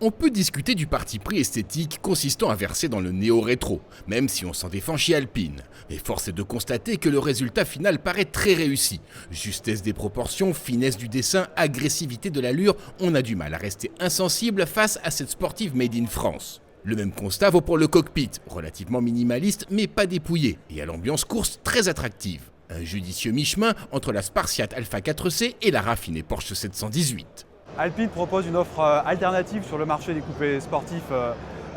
On peut discuter du parti pris esthétique consistant à verser dans le néo-rétro, même si on s'en défend chez Alpine. Mais force est de constater que le résultat final paraît très réussi. Justesse des proportions, finesse du dessin, agressivité de l'allure, on a du mal à rester insensible face à cette sportive made in France. Le même constat vaut pour le cockpit, relativement minimaliste mais pas dépouillé, et à l'ambiance course très attractive. Un judicieux mi-chemin entre la Spartiate Alpha 4C et la raffinée Porsche 718. Alpine propose une offre alternative sur le marché des coupés sportifs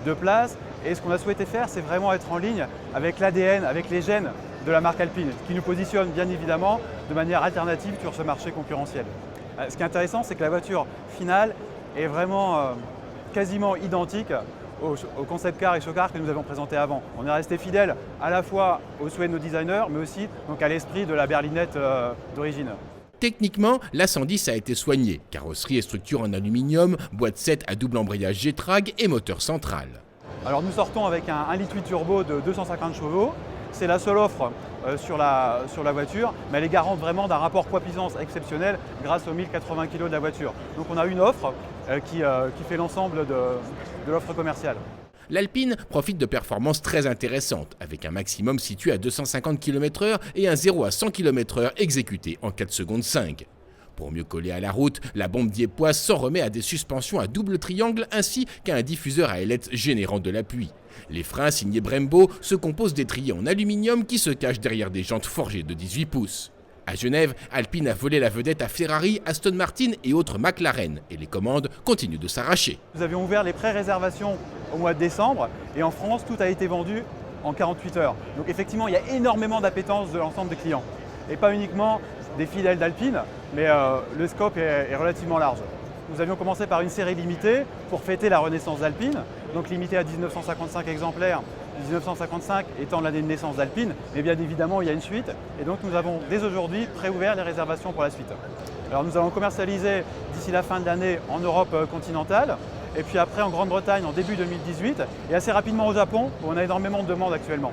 de place. Et ce qu'on a souhaité faire, c'est vraiment être en ligne avec l'ADN, avec les gènes de la marque Alpine, ce qui nous positionne bien évidemment de manière alternative sur ce marché concurrentiel. Ce qui est intéressant, c'est que la voiture finale est vraiment quasiment identique au concept car et show car que nous avons présenté avant. On est resté fidèle à la fois aux souhaits de nos designers, mais aussi donc, à l'esprit de la berlinette d'origine. Techniquement, la 110 a été soignée. Carrosserie et structure en aluminium, boîte 7 à double embrayage G-Trag et moteur central. Alors nous sortons avec un 1,8 litre turbo de 250 chevaux. C'est la seule offre sur la voiture, mais elle est garante vraiment d'un rapport poids-puissance exceptionnel grâce aux 1080 kg de la voiture. Donc on a une offre qui fait l'ensemble de l'offre commerciale. L'Alpine profite de performances très intéressantes, avec un maximum situé à 250 km/h et un 0 à 100 km/h exécuté en 4 secondes 5. Pour mieux coller à la route, la bombe Diepois s'en remet à des suspensions à double triangle ainsi qu'à un diffuseur à ailettes générant de l'appui. Les freins signés Brembo se composent d'étriers en aluminium qui se cachent derrière des jantes forgées de 18 pouces. À Genève, Alpine a volé la vedette à Ferrari, Aston Martin et autres McLaren, et les commandes continuent de s'arracher. Nous avions ouvert les pré-réservations au mois de décembre, et en France, tout a été vendu en 48 heures. Donc effectivement, il y a énormément d'appétence de l'ensemble des clients. Et pas uniquement des fidèles d'Alpine, mais le scope est relativement large. Nous avions commencé par une série limitée pour fêter la renaissance d'Alpine, donc limitée à 1955 exemplaires, 1955 étant l'année de naissance d'Alpine, mais bien évidemment il y a une suite, et donc nous avons dès aujourd'hui préouvert les réservations pour la suite. Alors nous allons commercialiser d'ici la fin de l'année en Europe continentale, et puis après en Grande-Bretagne en début 2018, et assez rapidement au Japon, où on a énormément de demandes actuellement.